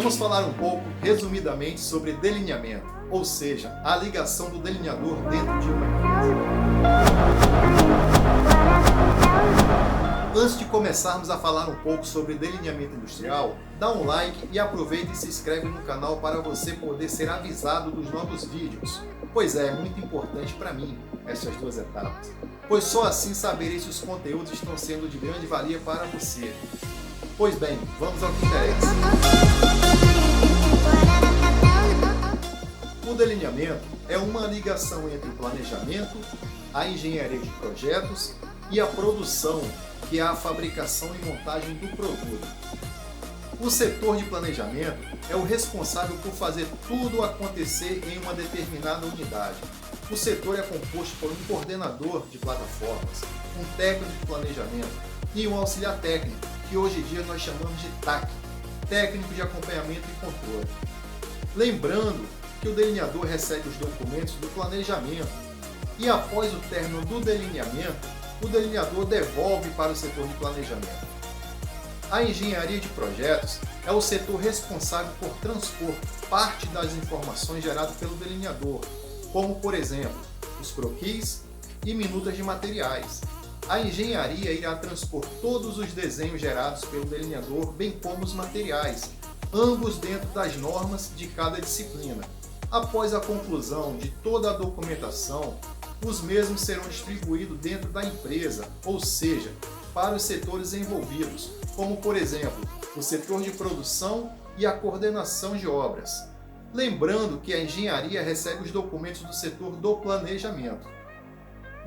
Vamos falar um pouco, resumidamente, sobre delineamento, ou seja, a ligação do delineador dentro de uma empresa. Antes de começarmos a falar um pouco sobre delineamento industrial, dá um like e aproveita e se inscreve no canal para você poder ser avisado dos novos vídeos. Pois é muito importante para mim essas duas etapas, pois só assim saberei se os conteúdos estão sendo de grande valia para você. Pois bem, vamos ao que interessa. O delineamento é uma ligação entre o planejamento, a engenharia de projetos e a produção, que é a fabricação e montagem do produto. O setor de planejamento é o responsável por fazer tudo acontecer em uma determinada unidade. O setor é composto por um coordenador de plataformas, um técnico de planejamento e um auxiliar técnico, que hoje em dia nós chamamos de TAC, técnico de acompanhamento e controle. Lembrando que o delineador recebe os documentos do planejamento e após o término do delineamento, o delineador devolve para o setor de planejamento. A engenharia de projetos é o setor responsável por transpor parte das informações geradas pelo delineador, como por exemplo, os croquis e minutas de materiais. A engenharia irá transpor todos os desenhos gerados pelo delineador, bem como os materiais, ambos dentro das normas de cada disciplina. Após a conclusão de toda a documentação, os mesmos serão distribuídos dentro da empresa, ou seja, para os setores envolvidos, como por exemplo, o setor de produção e a coordenação de obras. Lembrando que a engenharia recebe os documentos do setor do planejamento.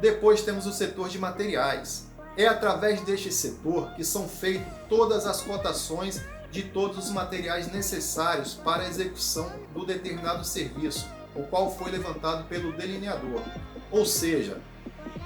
Depois temos o setor de materiais. É através deste setor que são feitas todas as cotações de todos os materiais necessários para a execução do determinado serviço, o qual foi levantado pelo delineador. Ou seja,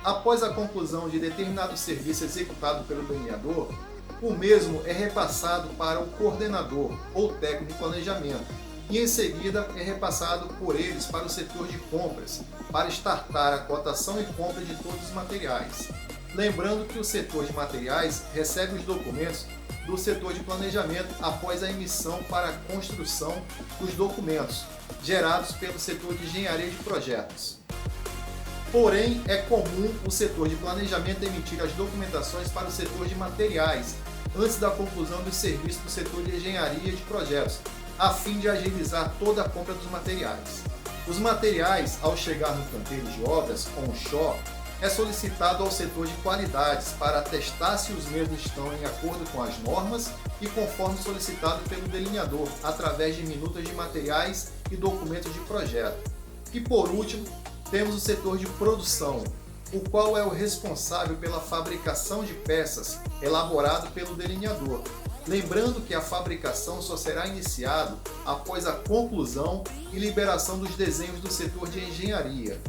após a conclusão de determinado serviço executado pelo delineador, o mesmo é repassado para o coordenador ou técnico de planejamento e em seguida é repassado por eles para o setor de compras, para startar a cotação e compra de todos os materiais. Lembrando que o setor de materiais recebe os documentos do setor de planejamento após a emissão para a construção dos documentos gerados pelo setor de engenharia de projetos. Porém, é comum o setor de planejamento emitir as documentações para o setor de materiais antes da conclusão do serviço do setor de engenharia de projetos, a fim de agilizar toda a compra dos materiais. Os materiais, ao chegar no canteiro de obras, onshore, é solicitado ao setor de qualidades para atestar se os mesmos estão em acordo com as normas e conforme solicitado pelo delineador, através de minutas de materiais e documentos de projeto. E por último, temos o setor de produção, o qual é o responsável pela fabricação de peças, elaborado pelo delineador. Lembrando que a fabricação só será iniciada após a conclusão e liberação dos desenhos do setor de engenharia.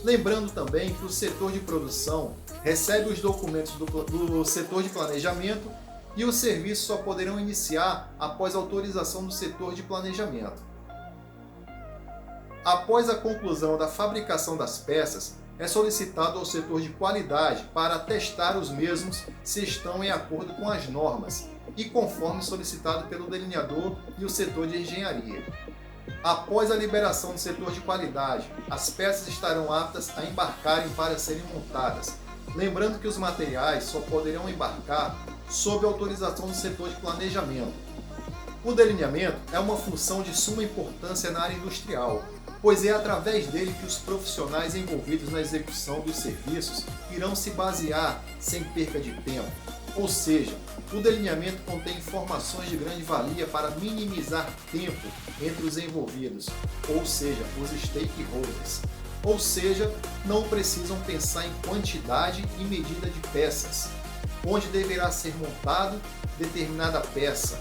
Lembrando também que o setor de produção recebe os documentos do setor de planejamento e os serviços só poderão iniciar após autorização do setor de planejamento. Após a conclusão da fabricação das peças, é solicitado ao setor de qualidade para atestar os mesmos se estão em acordo com as normas e conforme solicitado pelo delineador e o setor de engenharia. Após a liberação do setor de qualidade, as peças estarão aptas a embarcarem para serem montadas. Lembrando que os materiais só poderão embarcar sob autorização do setor de planejamento. O delineamento é uma função de suma importância na área industrial, pois é através dele que os profissionais envolvidos na execução dos serviços irão se basear sem perca de tempo. Ou seja, o delineamento contém informações de grande valia para minimizar tempo entre os envolvidos, ou seja, os stakeholders. Ou seja, não precisam pensar em quantidade e medida de peças, onde deverá ser montado determinada peça,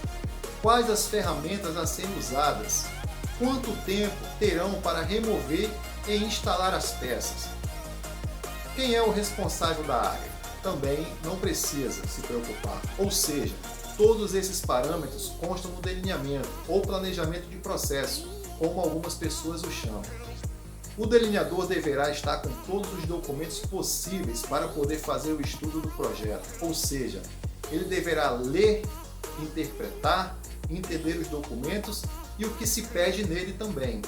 quais as ferramentas a serem usadas, quanto tempo terão para remover e instalar as peças. Quem é o responsável da área? Também não precisa se preocupar. Ou seja, todos esses parâmetros constam no delineamento ou planejamento de processo, como algumas pessoas o chamam. O delineador deverá estar com todos os documentos possíveis para poder fazer o estudo do projeto, ou seja, ele deverá ler, interpretar entender os documentos e o que se pede nele também.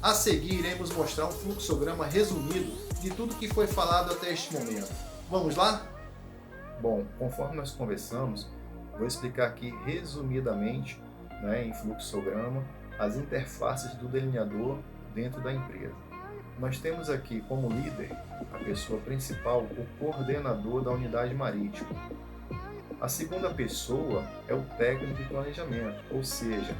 A seguir, iremos mostrar um fluxograma resumido de tudo que foi falado até este momento. Vamos lá? Bom, conforme nós conversamos, vou explicar aqui resumidamente, em fluxograma, as interfaces do delineador dentro da empresa. Nós temos aqui como líder, a pessoa principal, o coordenador da unidade marítima. A segunda pessoa é o técnico de planejamento, ou seja,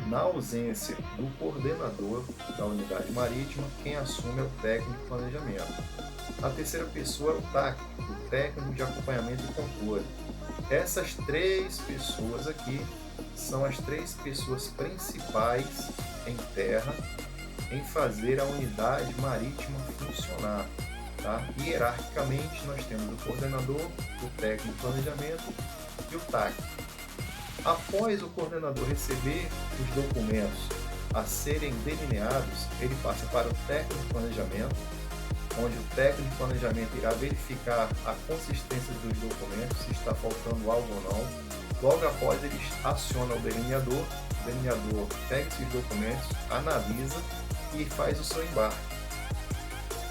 na ausência do coordenador da unidade marítima, quem assume é o técnico de planejamento. A terceira pessoa é o TAC, o técnico de acompanhamento e controle. Essas três pessoas aqui são as três pessoas principais em terra em fazer a unidade marítima funcionar. Tá? Hierarquicamente, nós temos o coordenador, o técnico de planejamento e o TAC. Após o coordenador receber os documentos a serem delineados, ele passa para o técnico de planejamento, onde o técnico de planejamento irá verificar a consistência dos documentos, se está faltando algo ou não. Logo após, ele aciona o delineador pega esses documentos, analisa e faz o seu embarque.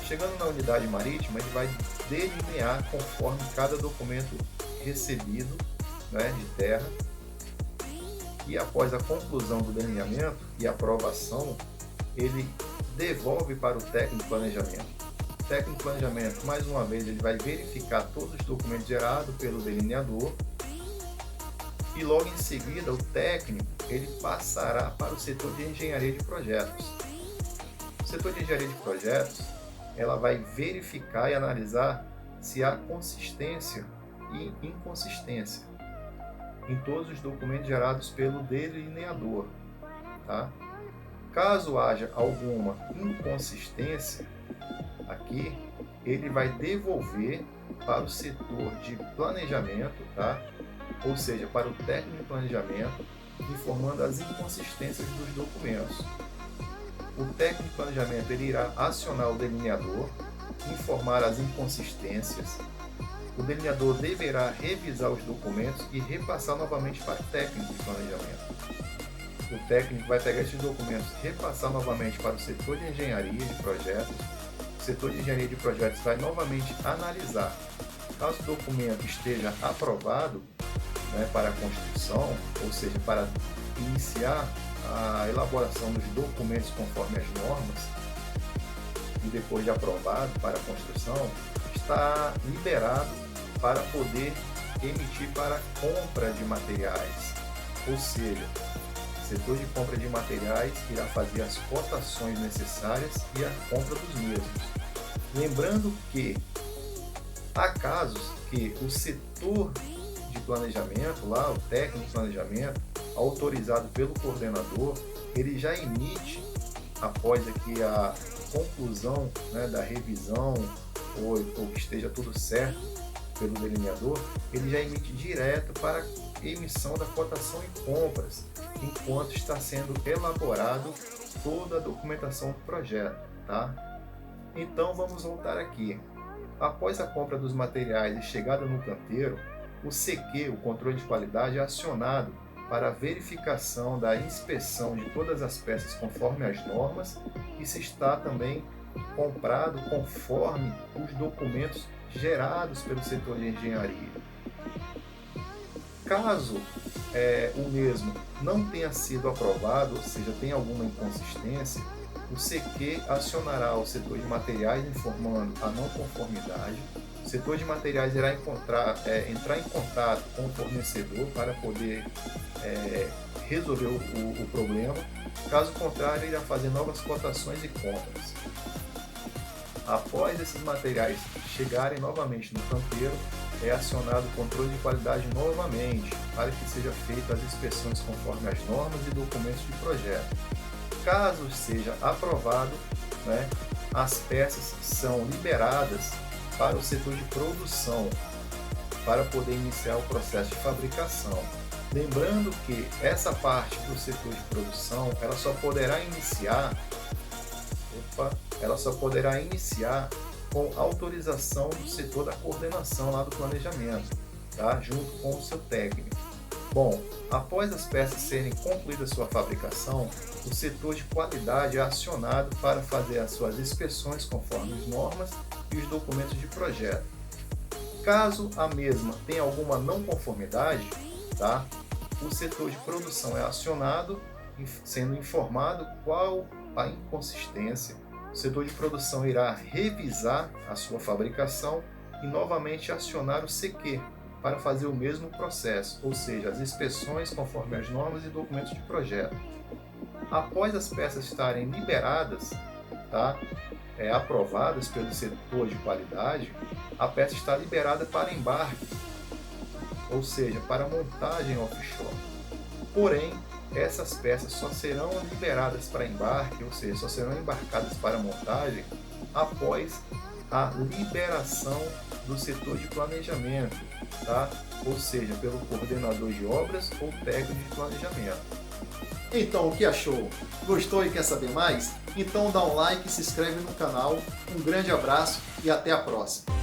Chegando na unidade marítima, ele vai delinear conforme cada documento recebido de terra. E após a conclusão do delineamento e aprovação, ele devolve para o técnico de planejamento. O técnico de planejamento, mais uma vez, ele vai verificar todos os documentos gerados pelo delineador e logo em seguida o técnico ele passará para o setor de engenharia de projetos. O setor de engenharia de projetos ela vai verificar e analisar se há consistência e inconsistência em todos os documentos gerados pelo delineador. Tá? Caso haja alguma inconsistência, aqui ele vai devolver para o setor de planejamento, tá? Ou seja, para o técnico de planejamento, informando as inconsistências dos documentos. O técnico de planejamento ele irá acionar o delineador, informar as inconsistências. O delineador deverá revisar os documentos e repassar novamente para o técnico de planejamento. O técnico vai pegar esses documentos e repassar novamente para o setor de engenharia de projetos. O setor de engenharia de projetos vai novamente analisar. Caso o documento esteja aprovado para a construção, ou seja, para iniciar a elaboração dos documentos conforme as normas, e depois de aprovado para a construção, está liberado para poder emitir para compra de materiais. Ou seja, o setor de compra de materiais irá fazer as cotações necessárias e a compra dos mesmos. Lembrando que há casos que o setor de planejamento, lá o técnico de planejamento, autorizado pelo coordenador, ele já emite, após aqui a conclusão da revisão ou que esteja tudo certo pelo delineador, ele já emite direto para emissão da cotação e compras, enquanto está sendo elaborado toda a documentação do projeto. Tá? Então vamos voltar aqui. Após a compra dos materiais e chegada no canteiro, o CQ, o controle de qualidade, é acionado para a verificação da inspeção de todas as peças conforme as normas e se está também comprado conforme os documentos gerados pelo setor de engenharia. Caso o mesmo não tenha sido aprovado, ou seja, tenha alguma inconsistência, o CQ acionará o setor de materiais informando a não conformidade. O setor de materiais irá entrar em contato com o fornecedor para poder resolver o problema. Caso contrário, irá fazer novas cotações e compras. Após esses materiais chegarem novamente no canteiro, é acionado o controle de qualidade novamente para que seja feita as inspeções conforme as normas e documentos de projeto. Caso seja aprovado, as peças são liberadas para o setor de produção, para poder iniciar o processo de fabricação. Lembrando que essa parte do setor de produção, ela só poderá iniciar com autorização do setor da coordenação lá do planejamento, tá? Junto com o seu técnico. Bom, após as peças serem concluída sua fabricação, o setor de qualidade é acionado para fazer as suas inspeções conforme as normas e os documentos de projeto. Caso a mesma tenha alguma não conformidade, tá? O setor de produção é acionado, sendo informado qual a inconsistência. O setor de produção irá revisar a sua fabricação e novamente acionar o CQ para fazer o mesmo processo, ou seja, as inspeções conforme as normas e documentos de projeto. Após as peças estarem liberadas, tá? Aprovadas pelo setor de qualidade, a peça está liberada para embarque, ou seja, para montagem offshore. Porém, essas peças só serão liberadas para embarque, ou seja, só serão embarcadas para montagem após a liberação do setor de planejamento, tá? Ou seja, pelo coordenador de obras ou técnico de planejamento. Então, o que achou? Gostou e quer saber mais? Então dá um like e se inscreve no canal. Um grande abraço e até a próxima!